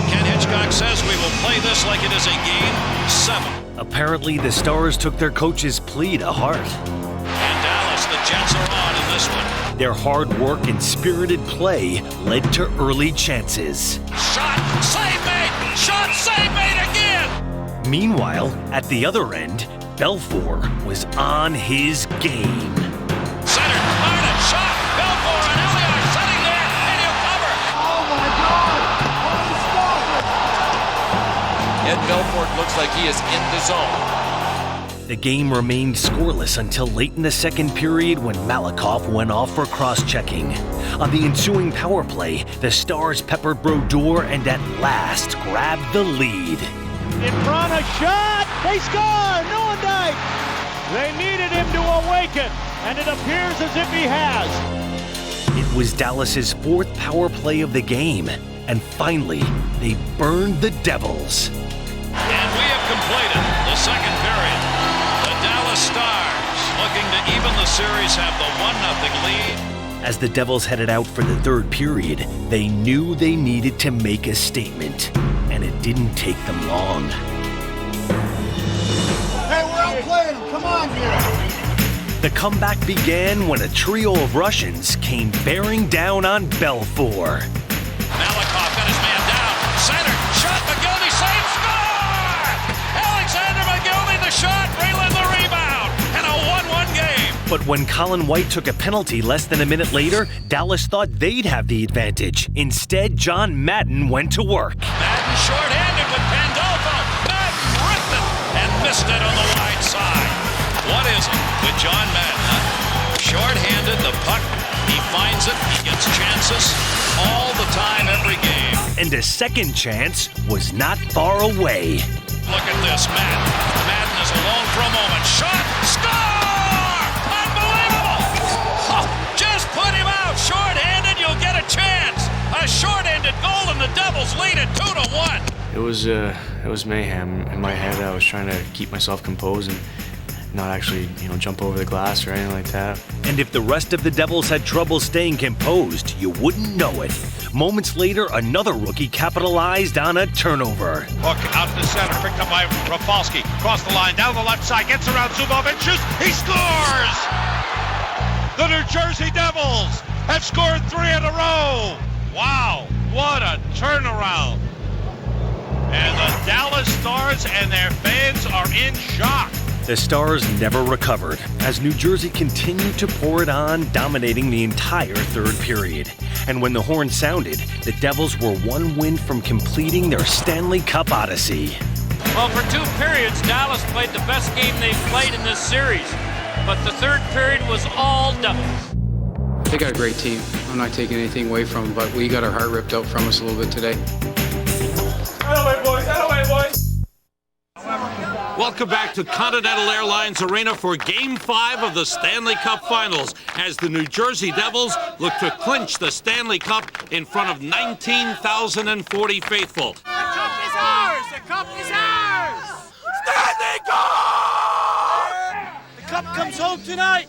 Ken Hitchcock says we will play this like it is a Game 7. Apparently, the Stars took their coach's plea to heart. And Dallas, the Jets are on in this one. Their hard work and spirited play led to early chances. Shot, save made! Shot, save made again! Meanwhile, at the other end, Belfour was on his game. Center, Arnott, shot! Belfour and Elliott sitting there, and he'll cover! Oh my God! Ed Belfort looks like he is in the zone. The game remained scoreless until late in the second period when Malakoff went off for cross-checking. On the ensuing power play, the Stars peppered Brodeur and at last grabbed the lead. In front, a shot! They score! Nuendijk! They needed him to awaken, and it appears as if he has. It was Dallas's fourth power play of the game, and finally, they burned the Devils. And we have completed the second period. The Dallas Stars, looking to even the series, have the 1-0 lead. As the Devils headed out for the third period, they knew they needed to make a statement, and it didn't take them long. Hey, we're outplaying them. Come on here. The comeback began when a trio of Russians came bearing down on Belfour. Malakoff got his man down. Center, shot, McGillney, save, score! Alexander McGillney, the shot, Breland the rebound, and a 1-1 game. But when Colin White took a penalty less than a minute later, Dallas thought they'd have the advantage. Instead, John Madden went to work. Madden short-handed with Pandolfo. Madden ripped it and missed it on the wide side. What is it with John Madden? Short-handed, the puck, he finds it, he gets chances all the time, every game. And a second chance was not far away. Look at this, Madden. Madden is alone for a moment. Shot, score! Unbelievable! Oh, just put him out. Short-handed, you'll get a chance. A short-handed goal, and the Devils lead it 2-1. It was mayhem. In my head, I was trying to keep myself composed and not actually, jump over the glass or anything like that. And if the rest of the Devils had trouble staying composed, you wouldn't know it. Moments later, another rookie capitalized on a turnover. Hook out to center, picked up by Rafalski. Across the line, down the left side, gets around Zubov and shoots. He scores! The New Jersey Devils have scored 3 in a row. Wow, what a turnaround. And the Dallas Stars and their fans are in shock. The Stars never recovered as New Jersey continued to pour it on, dominating the entire third period. And when the horn sounded, the Devils were one win from completing their Stanley Cup odyssey. Well, for 2 periods, Dallas played the best game they've played in this series. But the third period was all Devils. They got a great team. I'm not taking anything away from them, but we got our heart ripped out from us a little bit today. Out boys. Out boys. Welcome back to Continental Airlines Arena for Game 5 of the Stanley Cup Finals as the New Jersey Devils look to clinch the Stanley Cup in front of 19,040 faithful. The cup is ours! The cup is ours! Stanley Cup! The cup comes home tonight!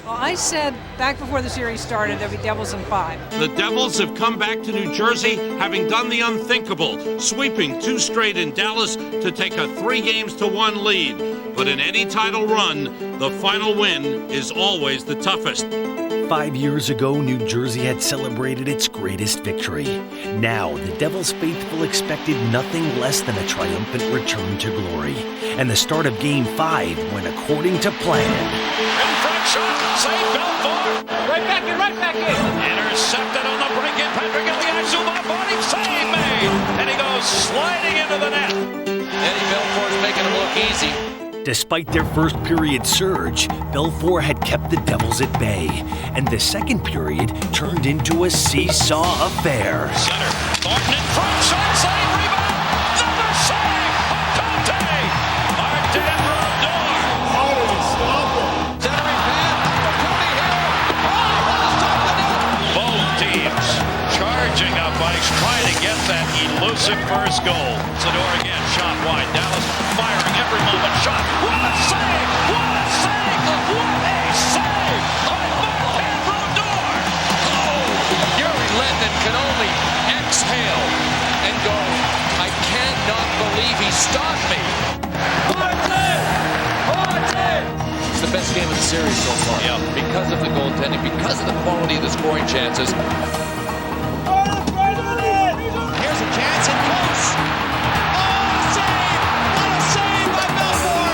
Well, I said back before the series started there'd be Devils in 5. The Devils have come back to New Jersey having done the unthinkable, sweeping 2 straight in Dallas to take a 3-1 lead. But in any title run, the final win is always the toughest. 5 years ago, New Jersey had celebrated its greatest victory. Now, the Devils faithful expected nothing less than a triumphant return to glory. And the start of Game 5 went according to plan. In front shot, save Belfour. Right back in. Intercepted on the break-in. Patrick Elias, Zubov on him, save made. And he goes sliding into the net. Eddie Belfour's making him look easy. Despite their first period surge, Belfour had kept the Devils at bay, and the second period turned into a seesaw affair. Center, Thornton in front, shot, save, rebound, another save, Conte, Martin Brodeur. How do we stop him? Centering pass, Conte here. Oh, what a stop the net. Both teams charging up ice, trying to get that elusive first goal. Zador again, shot wide. Dallas firing every moment. Shot. What a save! What a save! What a save by Martin Brodeur! Oh, Yuri Lennon can only exhale and go, I cannot believe he stopped me. It's the best game of the series so far. Yeah. Because of the goaltending, because of the quality of the scoring chances. Here's a chance and close. Oh, save! What a save by Belfour!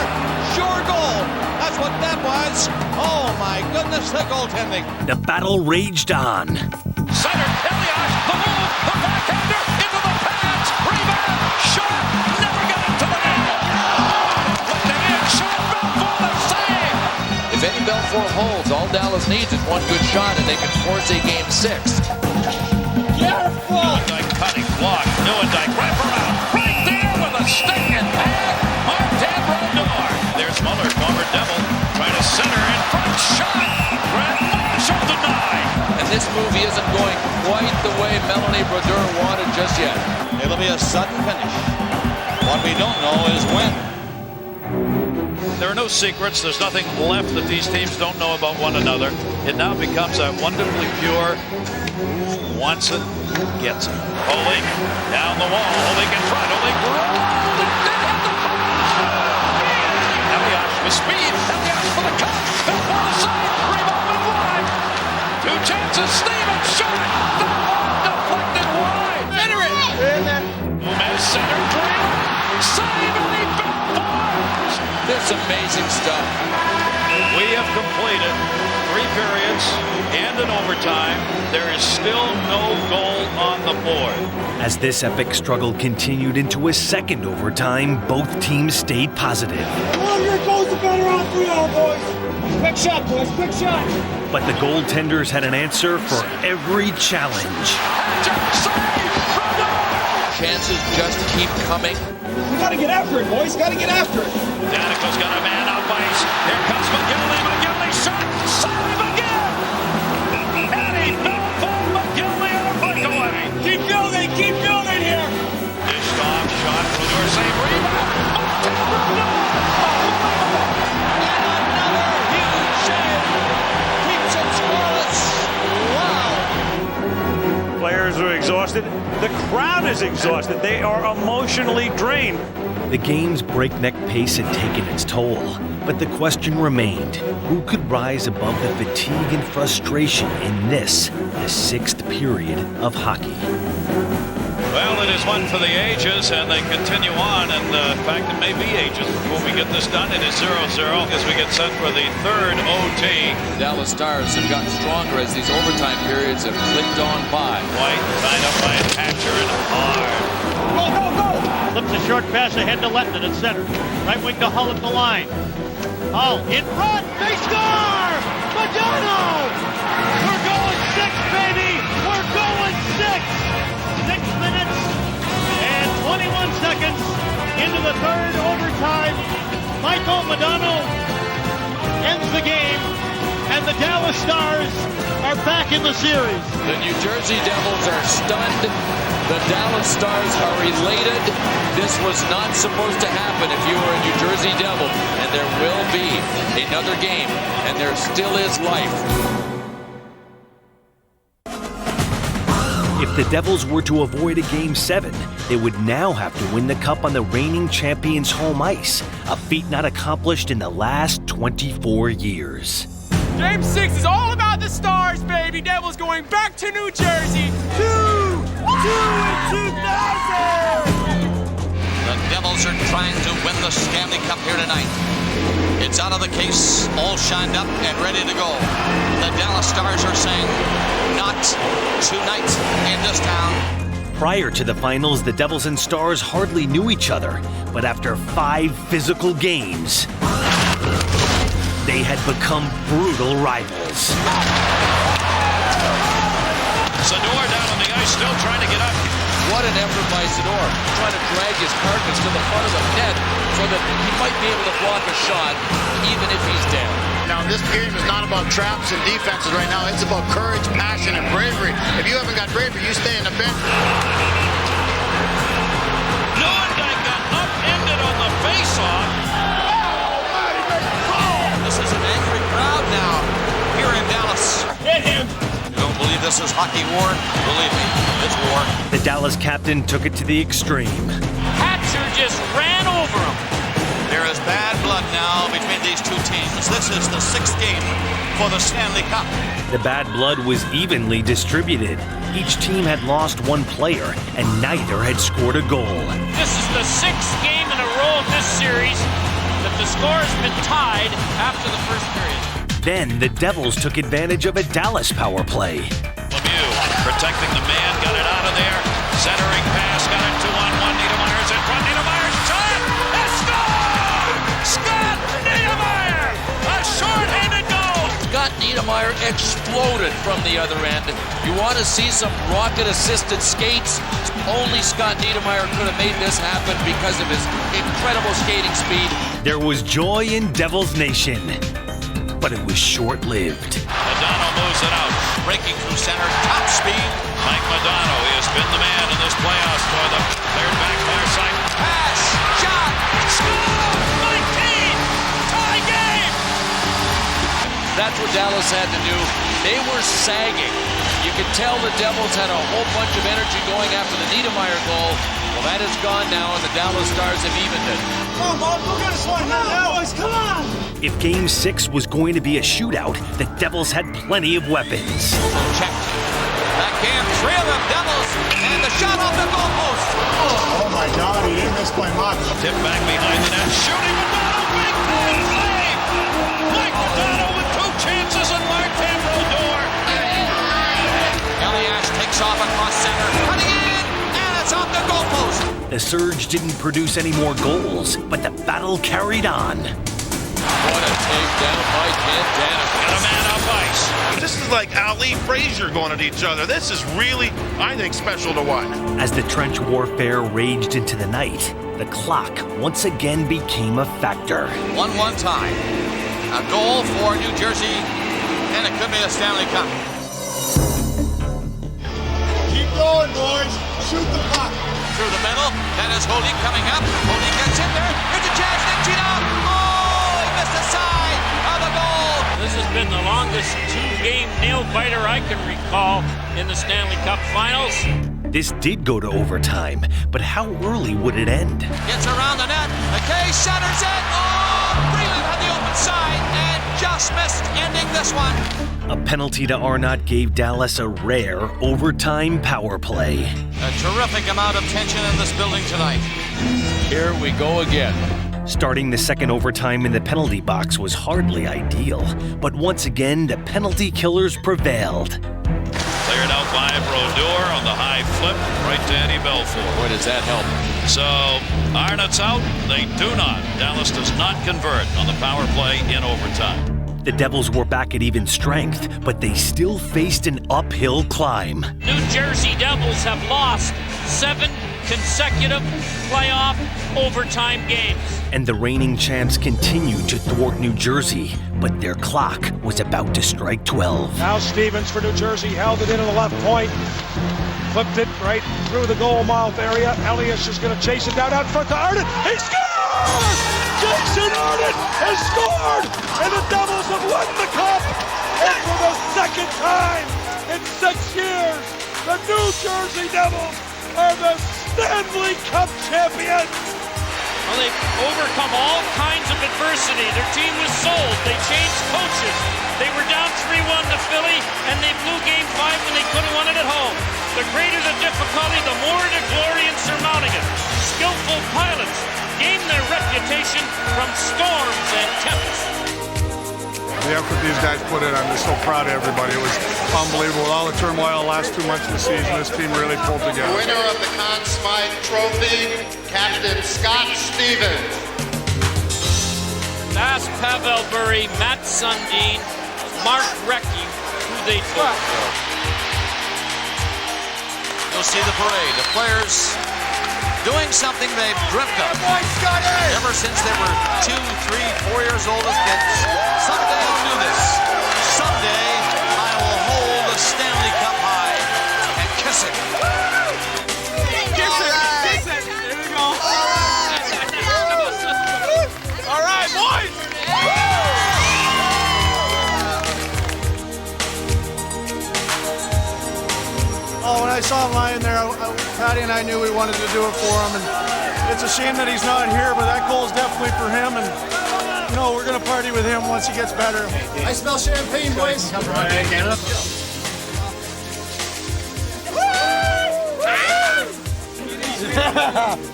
Sure goal. That's what that was. Oh my goodness, the goaltending. The battle raged on. Center, Elias, the move, the backhander, into the pads, rebound, shot, never got into the net. Lifting in, shot, Belfour, the save. If Eddie Belfour holds, all Dallas needs is one good shot and they can force a game 6. Newendijk cutting, block, Newendijk, wrap around, right there with a stick and pad, Martin Brodeur. There's Muller, former Devil, trying to center in front, shot, Grant Marshall denied. And this movie isn't going quite the way Melanie Brodeur wanted just yet. It'll be a sudden finish. What we don't know is when. There are no secrets. There's nothing left that these teams don't know about one another. It now becomes a wonderfully pure who wants it, who gets it. Oleg down the wall. Oleg in front. Oleg Elias with speed. Elias for the cut. Bell on the side. Rebound and wide. Two chances. Stevens shot. The ball deflected wide. Center it. Gomez center three. Save Eddie Belfour. This amazing stuff. We have completed 3 periods and an overtime. There is still no goal on the board. As this epic struggle continued into a second overtime, both teams stayed positive. The longer it goes, the better off we are, boys. Quick shot, boys, quick shot. But the goaltenders had an answer for every challenge. Chances just keep coming. We gotta get after it, boys. Gotta get after it. Danico's got a man up ice. Here comes McGinley. McGinley shot. Save again. Eddie Belfour, McGinley on a breakaway. Keep building here. Dished off, shot, Brodeur save, rebound. Martin Brodeur. And another huge save. Keeps it scoreless. Wow. Players are exhausted. The crowd is exhausted. They are emotionally drained. The game's breakneck pace had taken its toll, but the question remained, who could rise above the fatigue and frustration in this, the 6th period of hockey? Well, it is one for the ages, and they continue on. And in fact, it may be ages before we get this done. It is 0-0 as we get set for the 3rd OT. The Dallas Stars have gotten stronger as these overtime periods have clicked on by. White tied up by Hatcher and hard. Go, go, go! Flips a short pass ahead to Lettman at center. Right wing to Hull at the line. Hull in front. They score! Madonna! We're going 6, baby! We're going 6! 6 minutes and 21 seconds into the 3rd overtime. Michael Madonna ends the game, and the Dallas Stars are back in the series. The New Jersey Devils are stunned. The Dallas Stars are elated. This was not supposed to happen if you were a New Jersey Devil. And there will be another game, and there still is life. If the Devils were to avoid a Game 7, they would now have to win the Cup on the reigning champions' home ice, a feat not accomplished in the last 24 years. Game 6 is all about the Stars, baby. Devils going back to New Jersey. 2 in 2000! The Devils are trying to win the Stanley Cup here tonight. It's out of the case, all shined up and ready to go. The Dallas Stars are saying, not tonight in this town. Prior to the finals, the Devils and Stars hardly knew each other, but after 5 physical games, they had become brutal rivals. Sador down on the ice, still trying to get up. What an effort by Sador, trying to drag his carcass to the front of the net so that he might be able to block a shot, even if he's dead. Now, this game is not about traps and defenses right now. It's about courage, passion, and bravery. If you haven't got bravery, you stay in the bench. Newendijk got up saw. This is an angry crowd now here in Dallas. Hit him. You don't believe this is hockey war? Believe me, it's war. The Dallas captain took it to the extreme. Hatcher just ran over him. There is bad blood now between these two teams. This is the 6th game for the Stanley Cup. The bad blood was evenly distributed. Each team had lost one player, and neither had scored a goal. This is the 6th game in a row of this series that the score has been tied after the first period. Then the Devils took advantage of a Dallas power play. Lemieux protecting the man, got it out of there. Centering pass, got it 2-on-1. Niedermayer's in front. Niedermayer's shot! It's scored! Scott Niedermayer! A short-handed goal! Scott Niedermayer exploded from the other end. You want to see some rocket-assisted skates? Only Scott Niedermayer could have made this happen because of his incredible skating speed. There was joy in Devils Nation, but it was short-lived. Madonna moves it out. Breaking through center, top speed. Mike Madonna, he has been the man in this playoffs for them. Cleared back far side. Pass, shot, score! 19! Tie game! That's what Dallas had to do. They were sagging. You could tell the Devils had a whole bunch of energy going after the Niedermayer goal. Well, that is gone now, and the Dallas Stars have evened it. Come on, go get us one now, boys, come on! If Game 6 was going to be a shootout, the Devils had plenty of weapons. Checked. Backhand, 3 of them, Devils, and the shot off the goalpost. Oh my God, he didn't miss by much. Tip back behind the net, shooting Madonna, big goal save! Mike Madonna with 2 chances and Martin Brodeur. Elias takes off across center, cutting in, and it's off the goalpost. The Surge didn't produce any more goals, but the battle carried on. What a takedown by Ken Danica. Got a man up ice. This is like Ali Frazier going at each other. This is really, I think, special to watch. As the trench warfare raged into the night, the clock once again became a factor. 1-1 tie. A goal for New Jersey, and it could be the Stanley Cup. Keep going, boys. Shoot the puck. Through the middle, that is Holik coming up. Holik gets in there. Here's a chance, Nick Gino. Oh, he missed the side of the goal. This has been the longest 2-game nail-biter I can recall in the Stanley Cup Finals. This did go to overtime, but how early would it end? Gets around the net. McKay centers it. Oh, Freeland had the open side and just missed ending this one. A penalty to Arnott gave Dallas a rare overtime power play. A terrific amount of tension in this building tonight. Here we go again. Starting the second overtime in the penalty box was hardly ideal, but once again, the penalty killers prevailed. Cleared out by Brodeur on the high flip, right to Eddie Belfour. Boy, does that help. So, Arnott's out. They do not. Dallas does not convert on the power play in overtime. The Devils were back at even strength, but they still faced an uphill climb. New Jersey Devils have lost 7 consecutive playoff overtime games. And the reigning champs continued to thwart New Jersey, but their clock was about to strike 12. Now Stevens for New Jersey held it into the left point. Flipped it right through the goal mouth area. Elias is going to chase it down out front to Arnott. He scores! Jason Arnott has scored! And the Devils have won the cup! And for the second time in 6 years, the New Jersey Devils are the Stanley Cup champions! Well, they've overcome all kinds of adversity. Their team was sold. They changed coaches. They were down 3-1 to Philly, and they blew Game 5 when they could have won it at home. The greater the difficulty, the more the glory in surmounting it. Skillful pilots gained their reputation from storms and tempests. The effort these guys put in, I'm just so proud of everybody. It was unbelievable. All the turmoil the last 2 months of the season, this team really pulled together. The winner of the Conn Smythe Trophy, Captain Scott Stevens. That's Pavel Bure, Matt Sundin, Mark Recchi, who they took. You'll see the parade. The players doing something they've dreamt of ever since they were 2, 3, 4 years old as kids. Someday I'll do this. Someday I will hold a Stanley Cup high and kiss it. Kiss it! Kiss it! There we go. When I saw him lying there, Patty and I knew we wanted to do it for him. And it's a shame that he's not here, but that goal is definitely for him. And we're going to party with him once he gets better. I smell champagne, boys.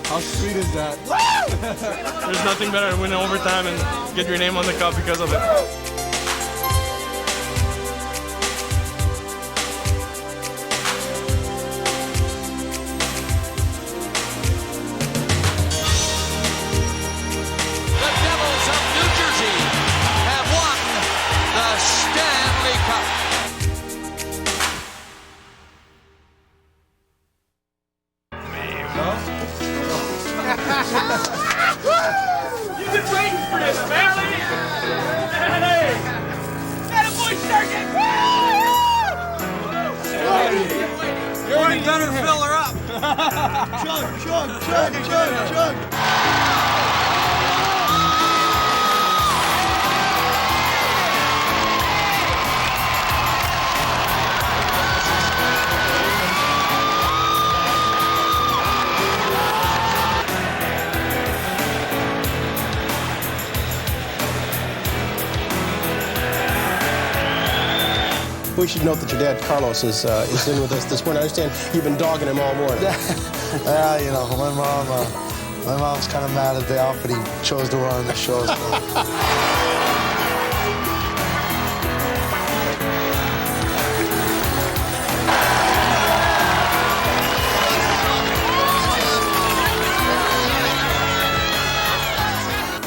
How sweet is that? There's nothing better than win overtime and get your name on the cup because of it. The Devils of New Jersey have won the Stanley Cup. You've been waiting for this, Stanley! Hey! That boy Sergeant! You better fill her up! Chug. We should note that your dad, Carlos, is in with us this morning. I understand you've been dogging him all morning. Yeah, my mom's kind of mad at the day off, but he chose to run the show.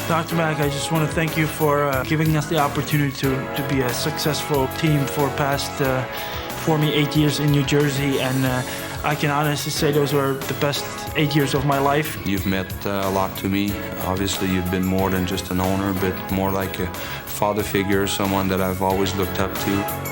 Dr. Mack, I just want to thank you for giving us the opportunity to be a successful team for for me 8 years in New Jersey, and I can honestly say those were the best 8 years of my life. You've meant a lot to me. Obviously, you've been more than just an owner, but more like a father figure, someone that I've always looked up to.